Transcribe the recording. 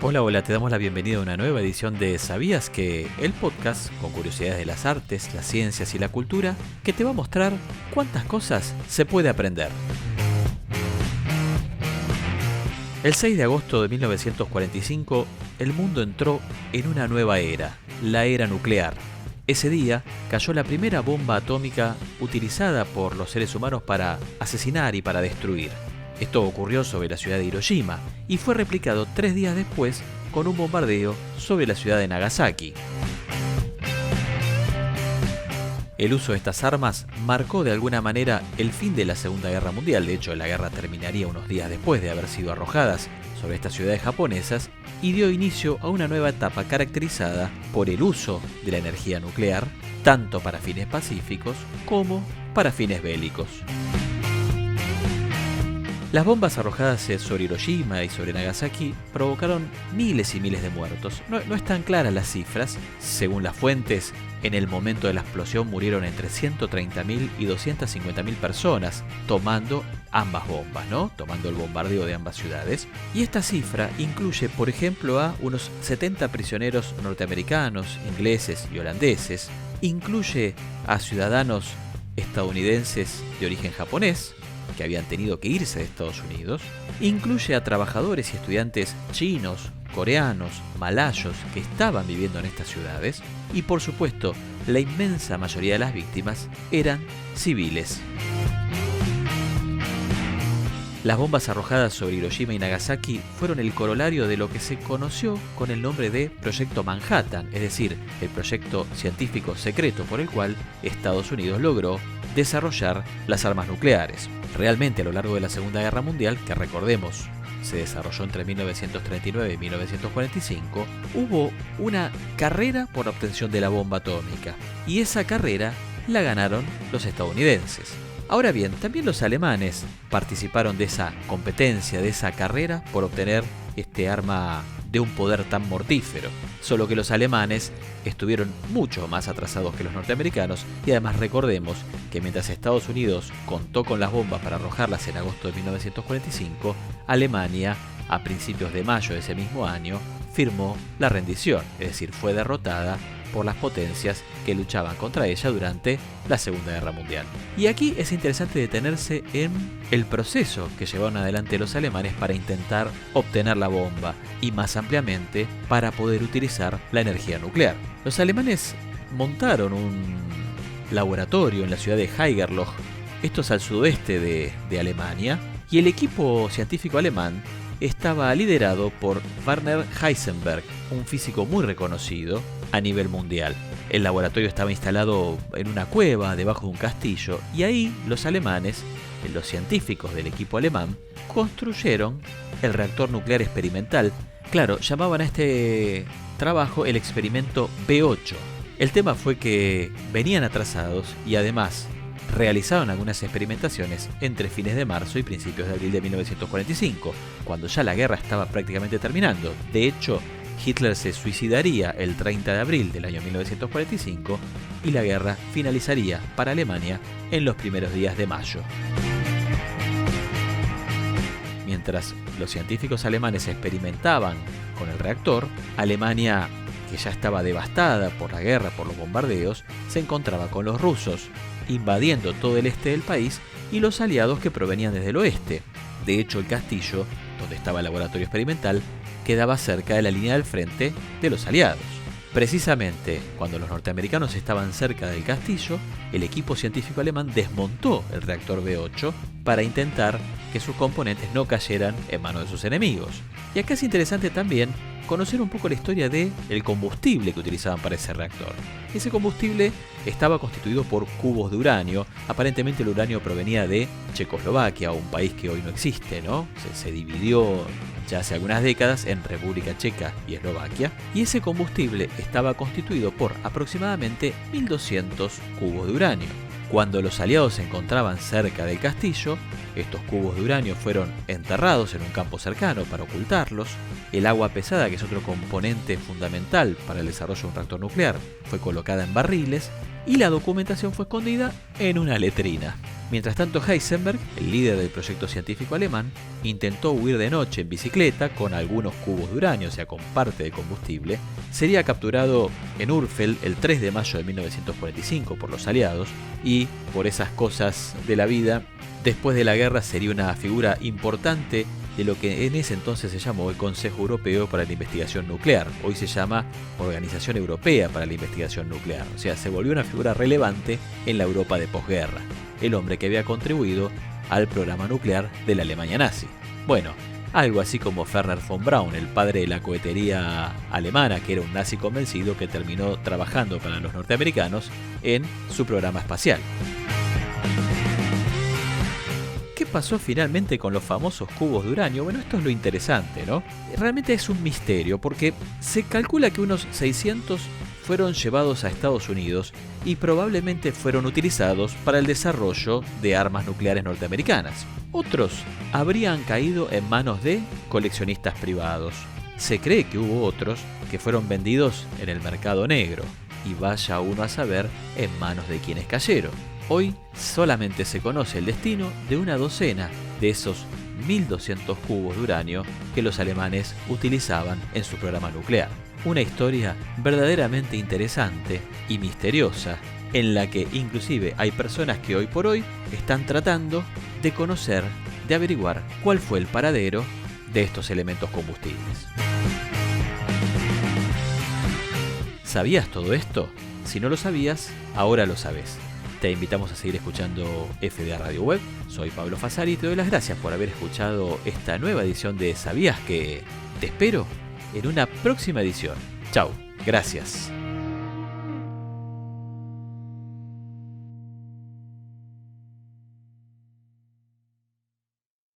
Hola, hola, te damos la bienvenida a una nueva edición de ¿Sabías que? El podcast con curiosidades de las artes, las ciencias y la cultura que te va a mostrar cuántas cosas se puede aprender. El 6 de agosto de 1945, el mundo entró en una nueva era, la era nuclear. Ese día cayó la primera bomba atómica utilizada por los seres humanos para asesinar y para destruir. Esto ocurrió sobre la ciudad de Hiroshima y fue replicado 3 días después con un bombardeo sobre la ciudad de Nagasaki. El uso de estas armas marcó de alguna manera el fin de la Segunda Guerra Mundial. De hecho, la guerra terminaría unos días después de haber sido arrojadas sobre estas ciudades japonesas y dio inicio a una nueva etapa caracterizada por el uso de la energía nuclear, tanto para fines pacíficos como para fines bélicos. Las bombas arrojadas sobre Hiroshima y sobre Nagasaki provocaron miles y miles de muertos. No están claras las cifras. Según las fuentes, en el momento de la explosión murieron entre 130.000 y 250.000 personas tomando ambas bombas, tomando el bombardeo de ambas ciudades. Y esta cifra incluye, por ejemplo, a unos 70 prisioneros norteamericanos, ingleses y holandeses. Incluye a ciudadanos estadounidenses de origen japonés, que habían tenido que irse de Estados Unidos, incluye a trabajadores y estudiantes chinos, coreanos, malayos que estaban viviendo en estas ciudades y, por supuesto, la inmensa mayoría de las víctimas eran civiles. Las bombas arrojadas sobre Hiroshima y Nagasaki fueron el corolario de lo que se conoció con el nombre de Proyecto Manhattan, es decir, el proyecto científico secreto por el cual Estados Unidos logró desarrollar las armas nucleares. Realmente, a lo largo de la Segunda Guerra Mundial, que recordemos se desarrolló entre 1939 y 1945, hubo una carrera por la obtención de la bomba atómica, y esa carrera la ganaron los estadounidenses. Ahora bien, también los alemanes participaron de esa competencia, de esa carrera por obtener este arma de un poder tan mortífero. Solo que los alemanes estuvieron mucho más atrasados que los norteamericanos y además recordemos que mientras Estados Unidos contó con las bombas para arrojarlas en agosto de 1945, Alemania, a principios de mayo de ese mismo año, firmó la rendición, es decir, fue derrotada por las potencias que luchaban contra ella durante la Segunda Guerra Mundial. Y aquí es interesante detenerse en el proceso que llevaron adelante los alemanes para intentar obtener la bomba y más ampliamente para poder utilizar la energía nuclear. Los alemanes montaron un laboratorio en la ciudad de Haigerloch, esto es al sudoeste de Alemania, y el equipo científico alemán estaba liderado por Werner Heisenberg, un físico muy reconocido a nivel mundial. El laboratorio estaba instalado en una cueva debajo de un castillo y ahí los alemanes, los científicos del equipo alemán, construyeron el reactor nuclear experimental. Claro, llamaban a este trabajo el experimento B8. El tema fue que venían atrasados y además realizaron algunas experimentaciones entre fines de marzo y principios de abril de 1945, cuando ya la guerra estaba prácticamente terminando. De hecho, Hitler se suicidaría el 30 de abril del año 1945 y la guerra finalizaría para Alemania en los primeros días de mayo. Mientras los científicos alemanes experimentaban con el reactor, Alemania, que ya estaba devastada por la guerra, por los bombardeos, se encontraba con los rusos, invadiendo todo el este del país, y los aliados que provenían desde el oeste. De hecho, el castillo, donde estaba el laboratorio experimental, quedaba cerca de la línea del frente de los aliados. Precisamente cuando los norteamericanos estaban cerca del castillo, el equipo científico alemán desmontó el reactor B8 para intentar que sus componentes no cayeran en manos de sus enemigos. Y acá es interesante también conocer un poco la historia del combustible que utilizaban para ese reactor. Ese combustible estaba constituido por cubos de uranio. Aparentemente el uranio provenía de Checoslovaquia, un país que hoy no existe, Se dividió ya hace algunas décadas en República Checa y Eslovaquia, y ese combustible estaba constituido por aproximadamente 1.200 cubos de uranio. Cuando los aliados se encontraban cerca del castillo, estos cubos de uranio fueron enterrados en un campo cercano para ocultarlos. El agua pesada, que es otro componente fundamental para el desarrollo de un reactor nuclear, fue colocada en barriles y la documentación fue escondida en una letrina. Mientras tanto, Heisenberg, el líder del proyecto científico alemán, intentó huir de noche en bicicleta con algunos cubos de uranio, o sea, con parte de combustible. Sería capturado en Urfeld el 3 de mayo de 1945 por los aliados y, por esas cosas de la vida, después de la guerra sería una figura importante de lo que en ese entonces se llamó el Consejo Europeo para la Investigación Nuclear. Hoy se llama Organización Europea para la Investigación Nuclear. O sea, se volvió una figura relevante en la Europa de posguerra. El hombre que había contribuido al programa nuclear de la Alemania nazi. Bueno, algo así como Werner von Braun, el padre de la cohetería alemana, que era un nazi convencido que terminó trabajando para los norteamericanos en su programa espacial. ¿Qué pasó finalmente con los famosos cubos de uranio? Bueno, esto es lo interesante, ¿no? Realmente es un misterio porque se calcula que unos 600 fueron llevados a Estados Unidos y probablemente fueron utilizados para el desarrollo de armas nucleares norteamericanas. Otros habrían caído en manos de coleccionistas privados. Se cree que hubo otros que fueron vendidos en el mercado negro, y vaya uno a saber en manos de quienes cayeron. Hoy solamente se conoce el destino de una docena de esos 1.200 cubos de uranio que los alemanes utilizaban en su programa nuclear. Una historia verdaderamente interesante y misteriosa, en la que inclusive hay personas que hoy por hoy están tratando de conocer, de averiguar cuál fue el paradero de estos elementos combustibles. ¿Sabías todo esto? Si no lo sabías, ahora lo sabes. Te invitamos a seguir escuchando FDA Radio Web. Soy Pablo Fasari y te doy las gracias por haber escuchado esta nueva edición de ¿Sabías que? Te espero en una próxima edición. Chau, gracias.